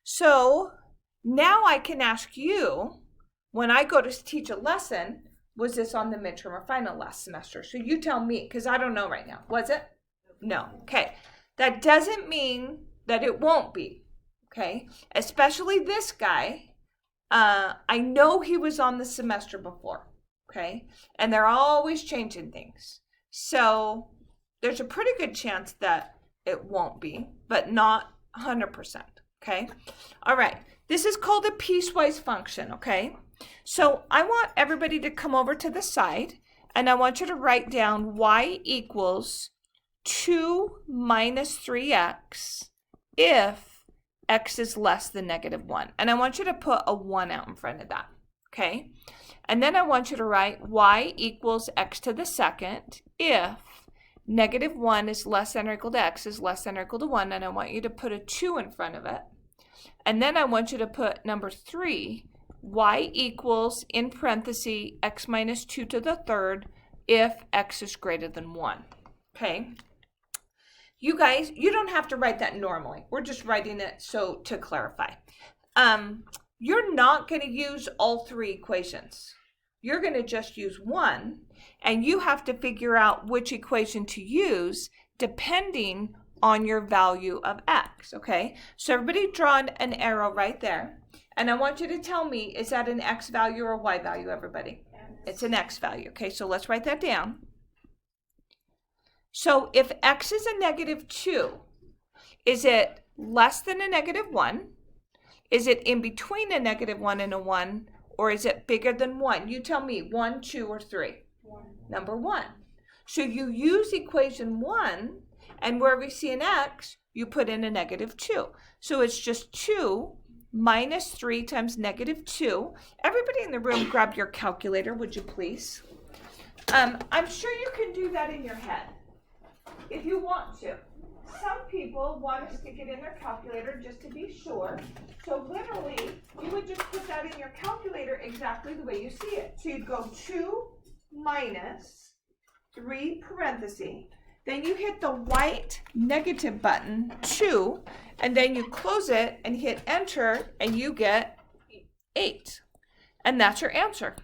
So now I can ask you, when I go to teach a lesson, was this on the midterm or final last semester? So you tell me, because I don't know right now. Was it? No. Okay. That doesn't mean that it won't be. Okay. Especially this guy. I know he was on the semester before. Okay. And they're always changing things. So there's a pretty good chance that it won't be, but not 100%. Okay. All right. This is called a piecewise function. Okay. So I want everybody to come over to the side, and I want you to write down y equals 2 minus 3x if x is less than -1. And I want you to put a 1 out in front of that, okay? And then I want you to write y equals x to the second if -1 is less than or equal to x is less than or equal to 1, and I want you to put a 2 in front of it. And then I want you to put number 3, y equals, in parentheses, x minus 2 to the third if x is greater than 1. Okay? You guys, you don't have to write that normally. We're just writing it so to clarify. You're not going to use all 3 equations. You're going to just use one, and you have to figure out which equation to use depending on your value of x, okay? So everybody draw an arrow right there. And I want you to tell me, is that an x value or a y value, everybody? Yes. It's an x value. Okay, so let's write that down. So if x is a -2, is it less than a -1? Is it in between a -1 and a 1? Or is it bigger than 1? You tell me, 1, 2, or 3? 1. Number 1. So you use equation 1, and where we see an x, you put in a -2. So it's just 2 minus 3 times -2. Everybody in the room, grab your calculator, would you please? I'm sure you can do that in your head if you want to. Some people want to stick it in their calculator just to be sure. So literally, you would just put that in your calculator exactly the way you see it. So you'd go 2 minus 3 parentheses. Then you hit the white negative button, 2, and then you close it and hit enter, and you get 8. And that's your answer.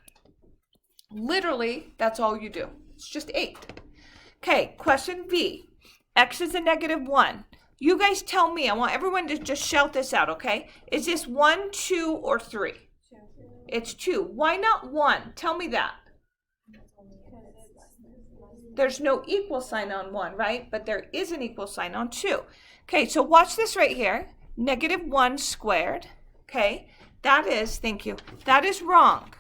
Literally, that's all you do. It's just 8. Okay, question B. X is a -1. You guys tell me. I want everyone to just shout this out, okay? Is this 1, 2, or 3? 2. It's 2. Why not 1? Tell me that. There's no equal sign on 1, right? But there is an equal sign on 2. Okay, so watch this right here. -1 squared. Okay, that is, thank you, that is wrong.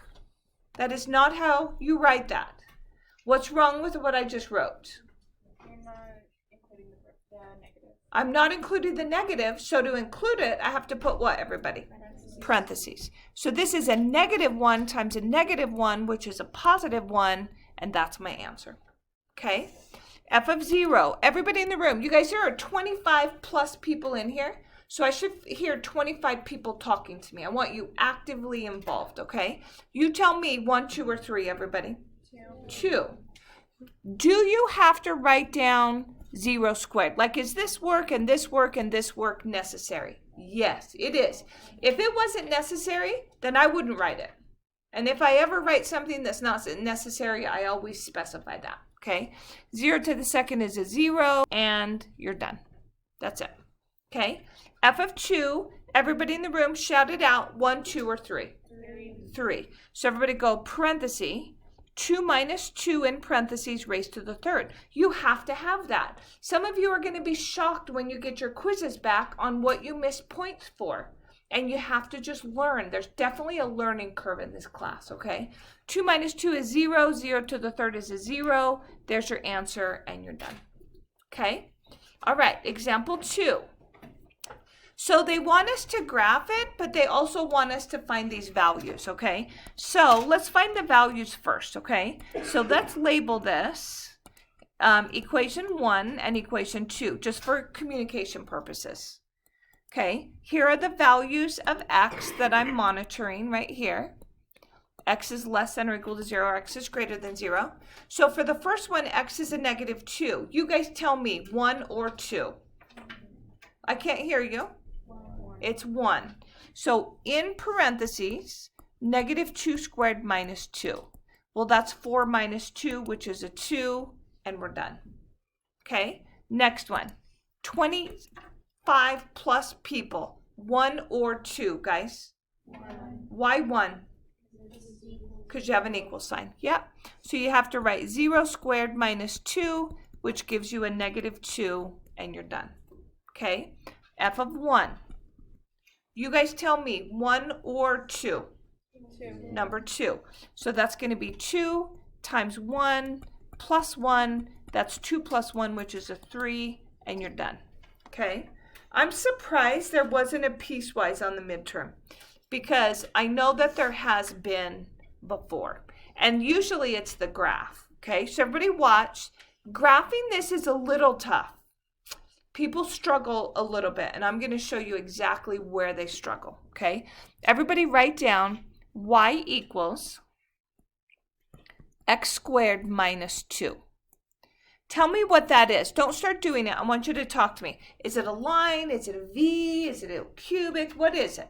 That is not how you write that. What's wrong with what I just wrote? You're not including the negative. I'm not including the negative, so to include it, I have to put what, everybody? Parentheses. So this is a -1 times a -1, which is a +1, and that's my answer. Okay, f of 0. Everybody in the room, you guys, there are 25 plus people in here, so I should hear 25 people talking to me. I want you actively involved, okay? You tell me 1, 2, or 3, everybody. 2. Do you have to write down 0 squared? Like, is this work and this work and this work necessary? Yes, it is. If it wasn't necessary, then I wouldn't write it. And if I ever write something that's not necessary, I always specify that. Okay, 0 to the second is a 0, and you're done. That's it. Okay, f of 2, everybody in the room shout it out, 1, 2, or 3? 3. So everybody go parenthesis, 2 minus 2 in parentheses raised to the third. You have to have that. Some of you are going to be shocked when you get your quizzes back on what you missed points for. And you have to just learn. There's definitely a learning curve in this class, okay? 2 minus 2 is 0. 0 to the third is a 0. There's your answer, and you're done. Okay? All right, example 2. So they want us to graph it, but they also want us to find these values, okay? So let's find the values first, okay? So let's label this equation 1 and equation 2, just for communication purposes. Okay, here are the values of x that I'm monitoring right here. X is less than or equal to 0, x is greater than 0. So for the first one, x is a -2. You guys tell me 1 or 2. I can't hear you. It's 1. So in parentheses, negative 2 squared minus 2. Well, that's 4 minus 2, which is a 2, and we're done. Okay, next one. 25 plus people. 1 or 2, guys? Why 1? Because you have an equal sign. Yep. So you have to write 0 squared minus 2, which gives you a negative 2, and you're done. Okay, f of 1. You guys tell me 1 or 2? 2. Number 2. So that's going to be 2 times 1 plus 1. That's 2 plus 1, which is a 3, and you're done. Okay, I'm surprised there wasn't a piecewise on the midterm, because I know that there has been before, and usually it's the graph. Okay, so everybody watch. Graphing this is a little tough. People struggle a little bit, and I'm going to show you exactly where they struggle. Okay, everybody write down y equals x squared minus 2. Tell me what that is. Don't start doing it. I want you to talk to me. Is it a line? Is it a V? Is it a cubic? What is it?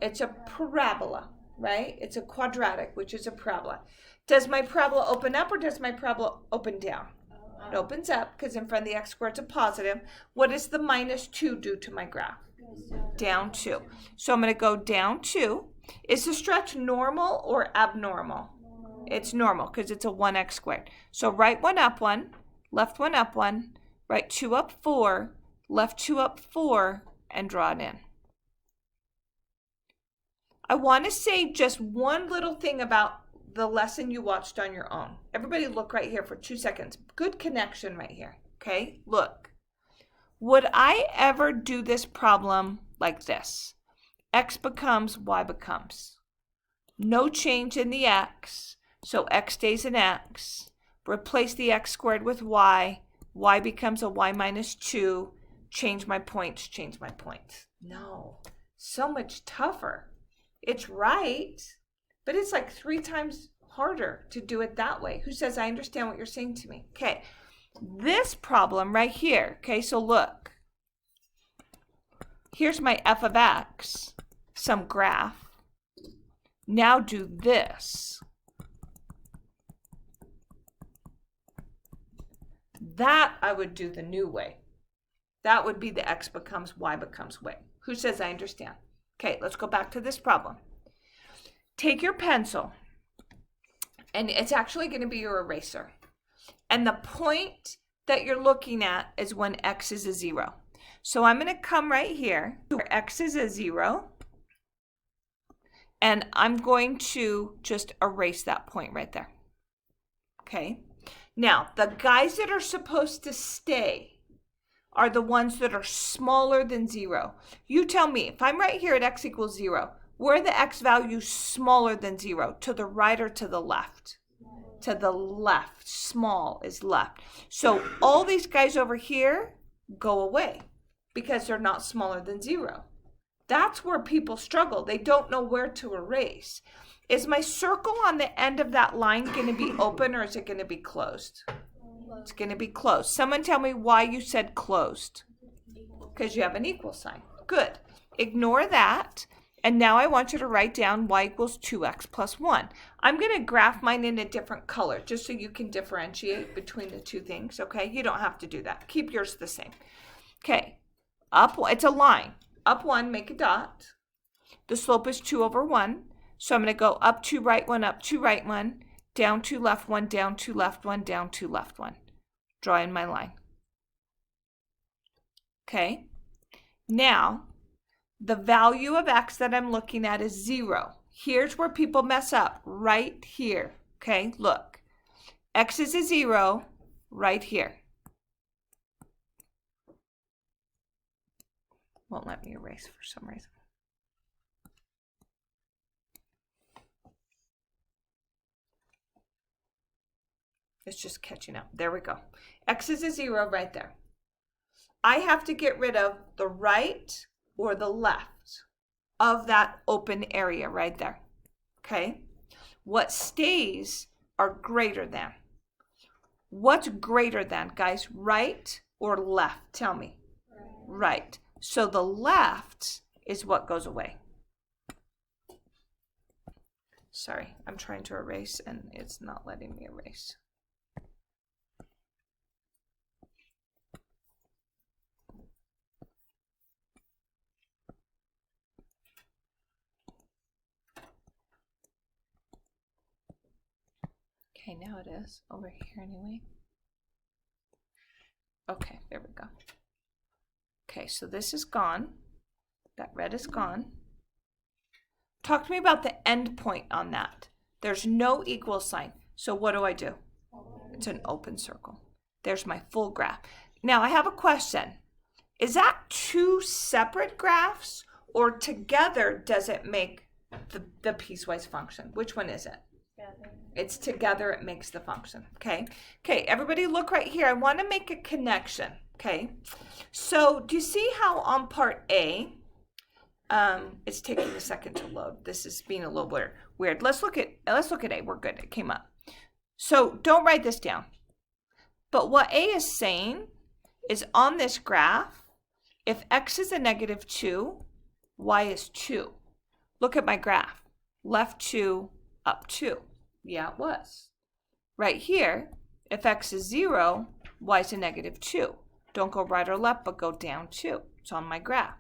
It's a parabola, right? It's a quadratic, which is a parabola. Does my parabola open up or does my parabola open down? It opens up because in front of the x squared is a positive. What does the minus 2 do to my graph? Down 2. So I'm going to go down 2. Is the stretch normal or abnormal? It's normal because it's a 1x squared. So right one up 1, left one up 1, right 2 up 4, left 2 up 4, and draw it in. I want to say just one little thing about the lesson you watched on your own. Everybody look right here for 2 seconds. Good connection right here. Okay, look. Would I ever do this problem like this? X becomes Y becomes. No change in the X, so X stays an X. Replace the X squared with Y. Y becomes a Y minus 2. Change my points, change my points. No, so much tougher. It's right, but it's like 3 times harder to do it that way. Who says I understand what you're saying to me? Okay, this problem right here. Okay, so look. Here's my f of x, some graph. Now do this. That I would do the new way. That would be the x becomes y becomes way. Who says I understand? Okay, let's go back to this problem. Take your pencil, and it's actually going to be your eraser. And the point that you're looking at is when x is a 0. So I'm going to come right here where x is a 0. And I'm going to just erase that point right there. Okay. Now, the guys that are supposed to stay are the ones that are smaller than 0. You tell me, if I'm right here at x equals 0, where are the x values smaller than 0? To the right or to the left? To the left. Small is left. So all these guys over here go away because they're not smaller than 0. That's where people struggle. They don't know where to erase. Is my circle on the end of that line going to be open or is it going to be closed? It's going to be closed. Someone tell me why you said closed. Because you have an equal sign. Good. Ignore that. And now I want you to write down y equals 2x plus 1. I'm going to graph mine in a different color just so you can differentiate between the two things, okay? You don't have to do that. Keep yours the same. Okay. Up, it's a line. Up 1, make a dot. The slope is 2 over 1. So I'm going to go up 2, right 1, up 2, right 1, down 2, left 1, down 2, left 1, down 2, left 1. Draw in my line. Okay. Now, the value of x that I'm looking at is 0. Here's where people mess up, right here. Okay, look. X is a 0 right here. Won't let me erase for some reason. It's just catching up. There we go. X is a 0 right there. I have to get rid of the right or the left of that open area right there. Okay? What stays are greater than. What's greater than, guys? Right or left? Tell me. Right. So the left is what goes away. Sorry, I'm trying to erase and it's not letting me erase. Okay, now it is over here anyway. Okay, there we go. Okay, so this is gone. That red is gone. Talk to me about the end point on that. There's no equal sign. So what do? It's an open circle. There's my full graph. Now I have a question. Is that two separate graphs or together does it make the piecewise function? Which one is it? Together. It's together it makes the function. Okay. Okay, everybody look right here. I want to make a connection. Okay. So do you see how on part A, it's taking a second to load. This is being a little weird. Let's look at A. We're good. It came up. So don't write this down. But what A is saying is on this graph, if x is a -2, y is 2. Look at my graph. Left 2, up 2. Yeah, it was. Right here, if x is 0, y is a -2. Don't go right or left, but go down 2. It's on my graph.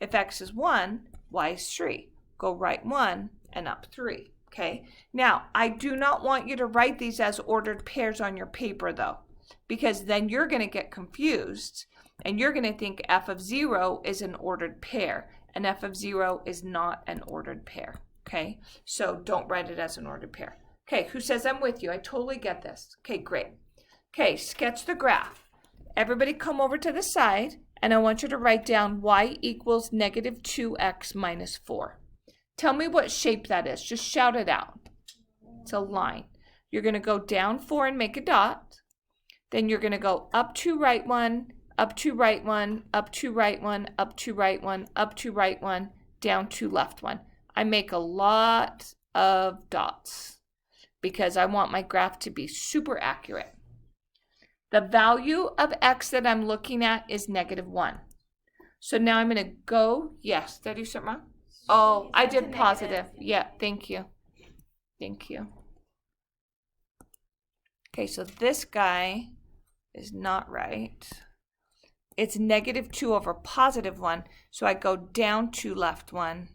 If x is 1, y is 3. Go right 1 and up 3. Okay? Now, I do not want you to write these as ordered pairs on your paper, though, because then you're going to get confused, and you're going to think f of 0 is an ordered pair, and f of 0 is not an ordered pair. Okay? So don't write it as an ordered pair. Okay, who says I'm with you? I totally get this. Okay, great. Okay, sketch the graph. Everybody come over to the side, and I want you to write down y equals -2x minus 4. Tell me what shape that is. Just shout it out. It's a line. You're going to go down 4 and make a dot. Then you're going to go up 2, right 1, up 2, right 1, up 2, right 1, up 2, right 1, up 2, right 1, down 2, left 1. I make a lot of dots because I want my graph to be super accurate. The value of x that I'm looking at is -1. So now I'm going to go, yes, did I do something wrong? Oh, I did positive. Yeah, thank you. Thank you. Okay, so this guy is not right. It's -2 over +1. So I go down 2, left 1,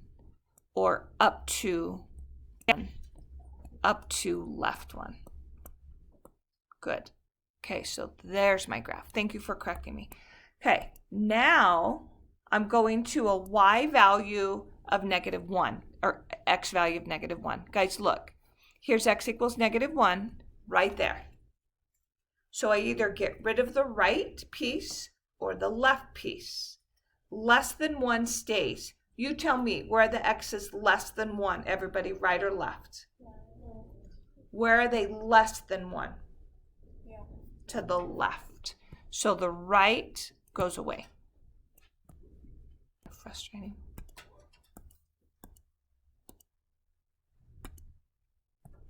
or up 2, left 1. Good. Okay, so there's my graph. Thank you for correcting me. Okay, now I'm going to a y value of -1, or x value of -1. Guys, look. Here's x equals -1 right there. So I either get rid of the right piece or the left piece. Less than 1 stays. You tell me where the x is less than 1. Everybody, right or left? Where are they less than 1? To the left. So the right goes away. Frustrating.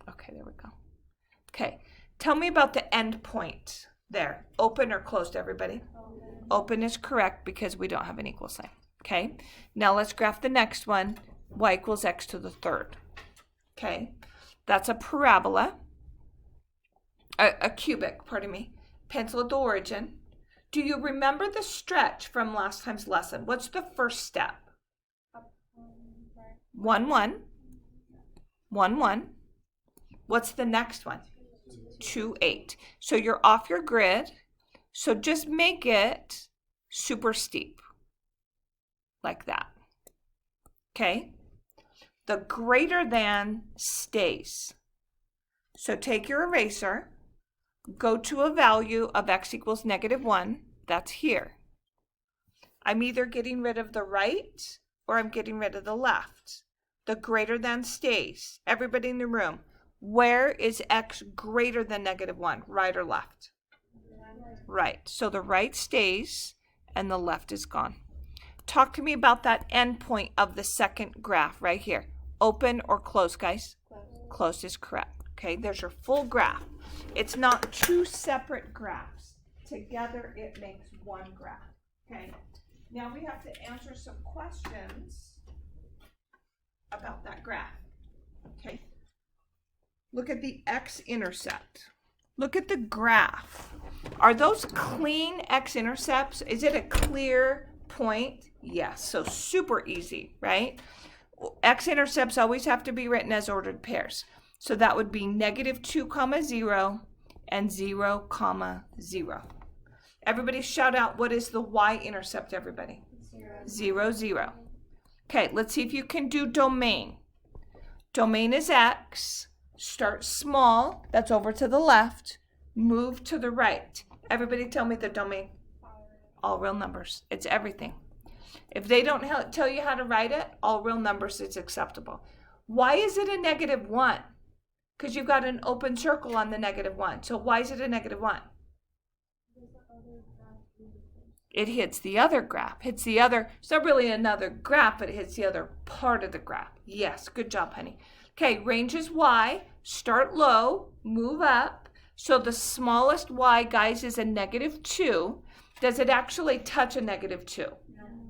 Okay, there we go. Okay, tell me about the end point there. Open or closed, everybody? Open is correct because we don't have an equal sign. Okay, now let's graph the next one. Y equals x to the 3rd. Okay, that's a parabola. A cubic, pardon me. Pencil at the origin. Do you remember the stretch from last time's lesson? What's the first step? 1, 1. 1, 1. What's the next one? 2, 8. So you're off your grid. So just make it super steep. Like that. Okay? The greater than stays. So take your eraser. Go to a value of x equals -1. That's here. I'm either getting rid of the right or I'm getting rid of the left. The greater than stays. Everybody in the room, where is x greater than -1? Right or left? Right. So the right stays and the left is gone. Talk to me about that end point of the second graph right here. Open or close, guys? Closed is correct. Okay, there's your full graph. It's not two separate graphs. Together it makes one graph. Okay, Now we have to answer some questions about that graph. Okay. Look at the x-intercept. Look at the graph. Are those clean x-intercepts? Is it a clear point? Yes. So super easy, right? X-intercepts always have to be written as ordered pairs. So that would be -2, 0 and 0, 0. Everybody shout out, what is the y-intercept, everybody? 0, 0. Okay, let's see if you can do domain. Domain is x. Start small, that's over to the left. Move to the right. Everybody tell me the domain. All real numbers. It's everything. If they don't tell you how to write it, all real numbers, it's acceptable. Why is it a -1? Because you've got an open circle on the -1. So why is it a -1? It hits the other graph. Hits the other, it's not really another graph, but it hits the other part of the graph. Yes, good job, honey. Okay, range is y. Start low, move up. So the smallest y, guys, is a -2. Does it actually touch a -2?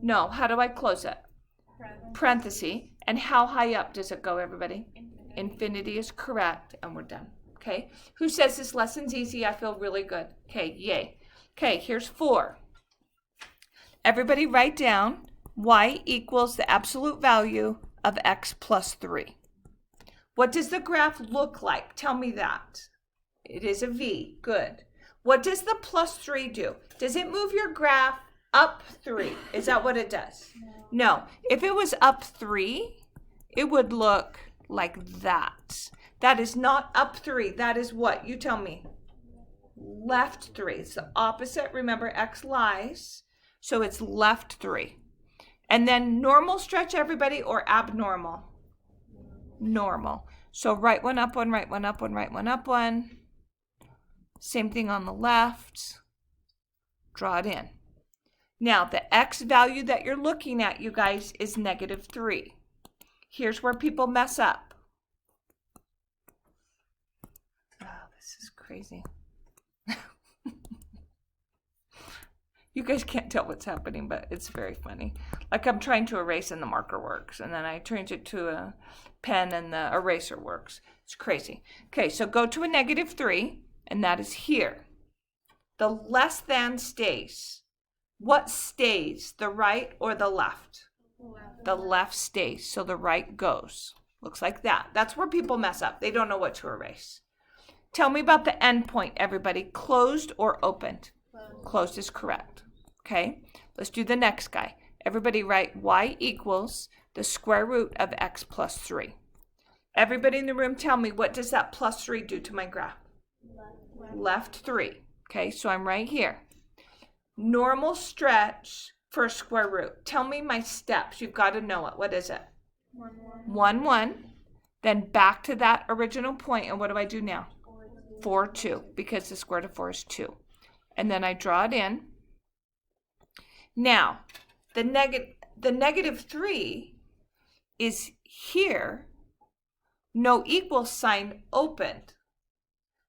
No. How do I close it? Parenthesis. And how high up does it go, everybody? Infinity is correct, and we're done. Okay? Who says this lesson's easy? I feel really good. Okay, yay. Okay, here's 4. Everybody write down y equals the absolute value of x plus 3. What does the graph look like? Tell me that. It is a V. Good. What does the plus 3 do? Does it move your graph up 3? Is that what it does? No. If it was up 3, it would look like that. That is not up 3. That is what? You tell me. Left 3. It's the opposite. Remember, x lies. So it's left 3. And then normal stretch, everybody, or abnormal? Normal. So right one up one, right one up one, right one up one. Same thing on the left. Draw it in. Now, the x value that you're looking at, you guys, is -3. Here's where people mess up. Oh, this is crazy. You guys can't tell what's happening, but it's very funny. Like I'm trying to erase and the marker works, and then I change it to a pen and the eraser works. It's crazy. Okay, so go to a -3, and that is here. The less than stays. What stays, the right or the left? The left stays, so the right goes. Looks like that. That's where people mess up. They don't know what to erase. Tell me about the end point, everybody. Closed or opened? Closed is correct. Okay, let's do the next guy. Everybody write y equals the square root of x plus 3. Everybody in the room tell me, what does that plus 3 do to my graph? Left 3. Okay, so I'm right here. Normal stretch for square root. Tell me my steps. You've got to know it. What is it? 1, 1. Then back to that original point, and what do I do now? 4, 2, because the square root of 4 is 2. And then I draw it in. Now, the -3 is here. No equal sign opened,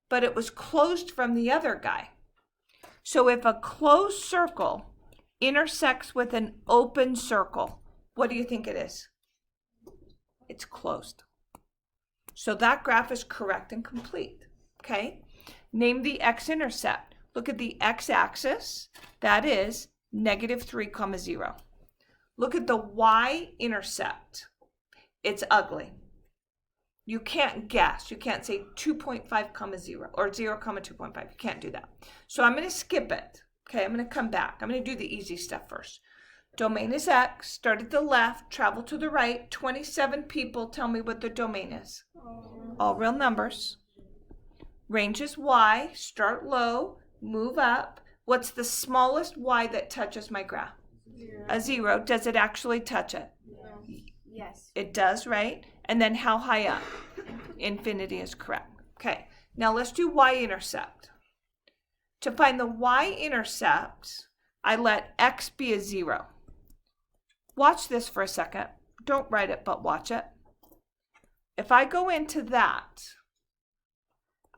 but it was closed from the other guy. So if a closed circle intersects with an open circle, what do you think it is? It's closed. So that graph is correct and complete. Okay? Name the x-intercept. Look at the x-axis. That is -3, 0. Look at the y-intercept. It's ugly. You can't guess. You can't say 2.5, 0 or 0, 2.5. You can't do that. So I'm going to skip it. Okay, I'm going to come back. I'm going to do the easy stuff first. Domain is x. Start at the left. Travel to the right. 27 people. Tell me what the domain is. All real numbers. Range is y. Start low. Move up. What's the smallest y that touches my graph? 0. A 0. Does it actually touch it? Yes. It does, right? And then how high up? Infinity is correct. Okay, now let's do y-intercept. To find the y-intercept, I let x be a 0. Watch this for a second. Don't write it, but watch it. If I go into that,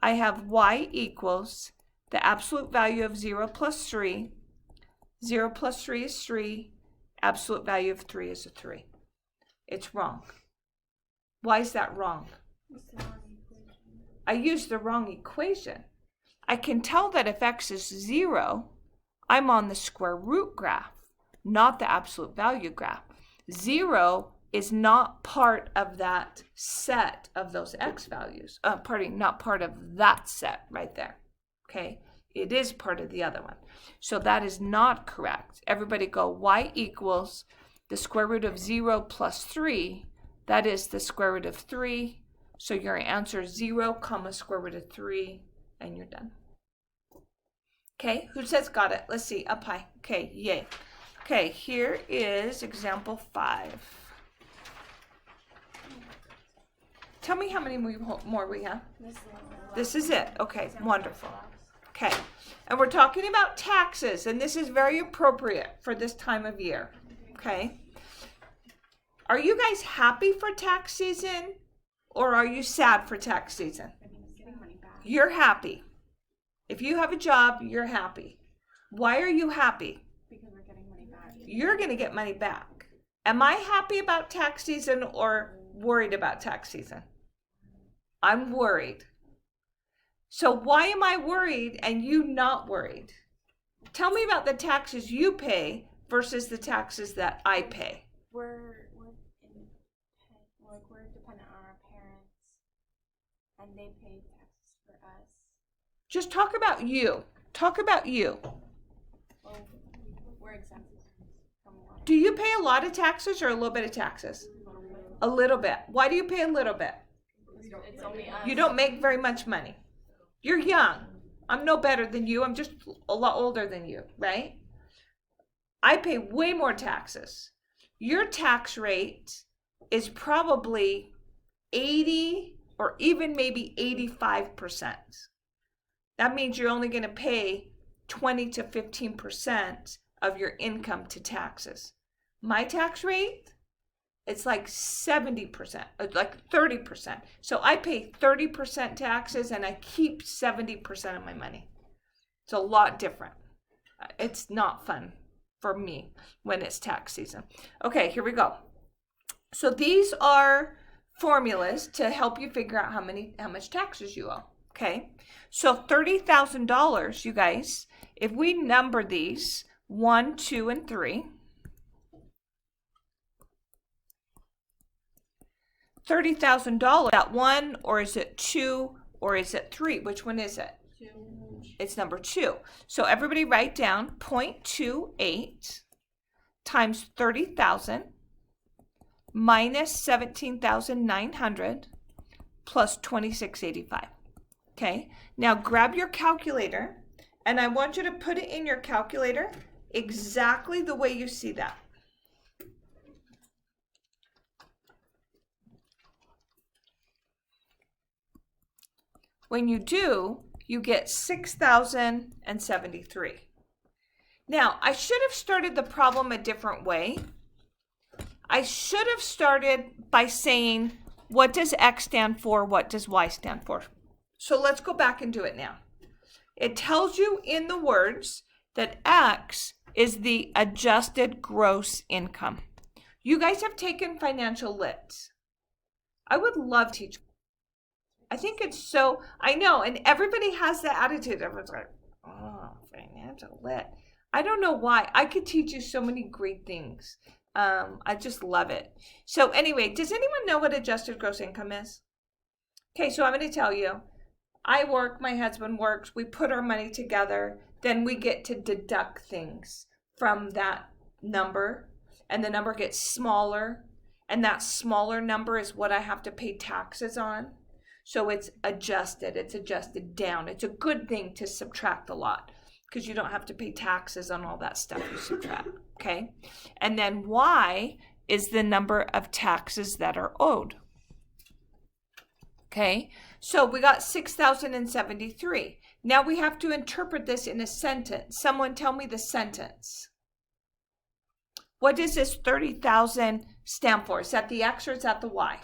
I have y equals the absolute value of 0 plus 3. 0 plus 3 is 3. Absolute value of 3 is a 3. It's wrong. Why is that wrong? It's the wrong equation. I used the wrong equation. I can tell that if x is 0, I'm on the square root graph, not the absolute value graph. 0 is not part of that set of those x values. Not part of that set right there. Okay? It is part of the other one. So that is not correct. Everybody go y equals the square root of 0 plus 3. That is the square root of 3. So your answer is 0 comma square root of 3, and you're done. Okay, who says got it? Let's see, up high. Okay, yay. Okay, here is example 5. Tell me how many more we have. This is it. Okay, wonderful. Okay, and we're talking about taxes, and this is very appropriate for this time of year. Okay, are you guys happy for tax season, or are you sad for tax season? Getting money back. You're happy. If you have a job, you're happy. Why are you happy? Because we're getting money back. You're going to get money back. Am I happy about tax season or worried about tax season? I'm worried. So why am I worried and you not worried? Tell me about the taxes you pay versus the taxes that I pay. We're dependent on our parents, and they pay taxes for us. Just talk about you. Talk about you. Well, we're exempt from water. Do you pay a lot of taxes or a little bit of taxes? A little bit. Why do you pay a little bit? It's only us. You don't make very much money. You're young. I'm no better than you. I'm just a lot older than you, right? I pay way more taxes. Your tax rate is probably 80 or even maybe 85%. That means you're only going to pay 20 to 15% of your income to taxes. My tax rate, it's like 70%, like 30%. So I pay 30% taxes and I keep 70% of my money. It's a lot different. It's not fun for me when it's tax season. Okay, here we go. So these are formulas to help you figure out how much taxes you owe. Okay, so $30,000, you guys, if we number these 1, 2, and 3, $30,000, that 1, or is it 2, or is it 3? Which one is it? 2. It's number 2. So everybody write down 0.28 times 30,000 minus 17,900 plus 2685. Okay, now grab your calculator, and I want you to put it in your calculator exactly the way you see that. When you do, you get 6,073. Now, I should have started the problem a different way. I should have started by saying, what does X stand for? What does Y stand for? So let's go back and do it now. It tells you in the words that X is the adjusted gross income. You guys have taken financial lit. I would love to teach. I think it's so, I know, and everybody has that attitude. Everyone's like, oh, financial lit. I don't know why. I could teach you so many great things. I just love it. So anyway, does anyone know what adjusted gross income is? Okay, so I'm going to tell you. I work, my husband works, we put our money together, then we get to deduct things from that number, and the number gets smaller, and that smaller number is what I have to pay taxes on. So it's adjusted down. It's a good thing to subtract a lot because you don't have to pay taxes on all that stuff you subtract, okay? And then Y is the number of taxes that are owed. Okay, so we got 6,073. Now we have to interpret this in a sentence. Someone tell me the sentence. What does this 30,000 stand for? Is that the X or is that the Y?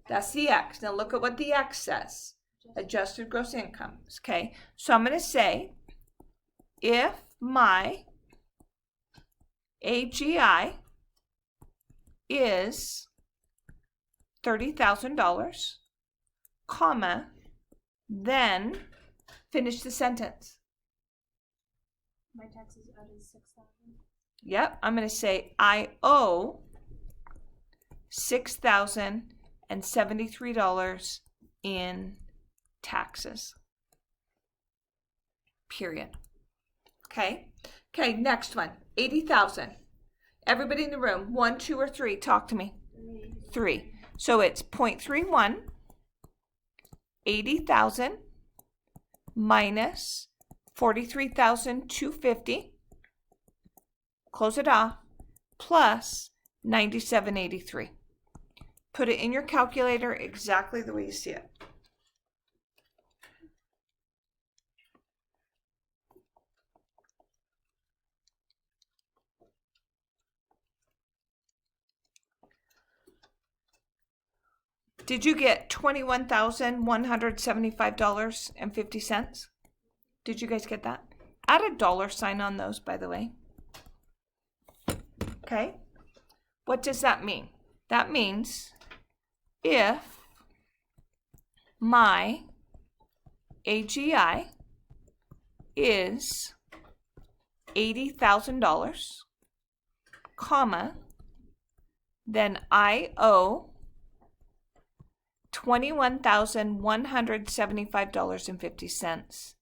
That's the X. Now look at what the X says. Adjusted gross income. Okay, so I'm going to say, if my AGI is $30,000, comma, then finish the sentence. My taxes owed is $6,000. Yep, I'm going to say I owe $6,073 in taxes. Period. Okay. Okay, next one. 80,000. Everybody in the room, 1, 2, or 3, talk to me. 3. So it's 0.31, 80,000 minus 43,250. Close it off, plus 9783. Put it in your calculator exactly the way you see it. Did you get $21,175.50? Did you guys get that? Add a $sign on those, by the way. Okay. What does that mean? That means if my AGI is $80,000, comma, then I owe $21,175.50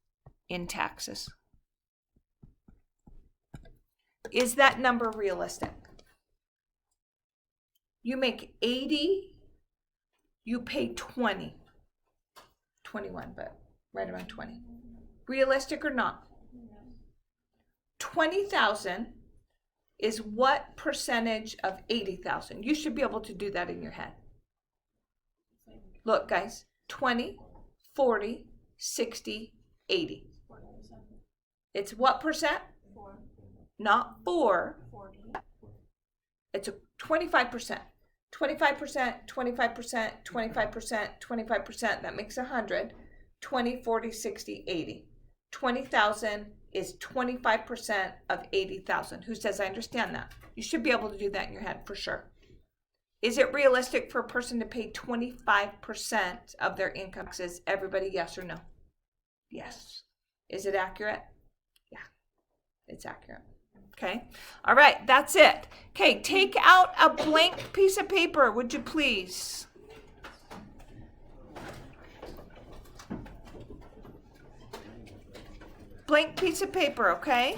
in taxes. Is that number realistic? You make 80, you pay 20. 21, but right around 20. Realistic or not? 20,000 is what percentage of 80,000? You should be able to do that in your head. Look, guys, 20, 40, 60, 80. It's what percent? 4. Not 4. 40. It's a 25%. 25%, 25%, 25%, 25%. That makes 100. 20, 40, 60, 80. 20,000 is 25% of 80,000. Who says I understand that? You should be able to do that in your head for sure. Is it realistic for a person to pay 25% of their income taxes? Everybody, yes or no? Yes. Is it accurate? Yeah, it's accurate. Okay. All right, that's it. Okay, take out a blank piece of paper, would you please? Blank piece of paper, okay?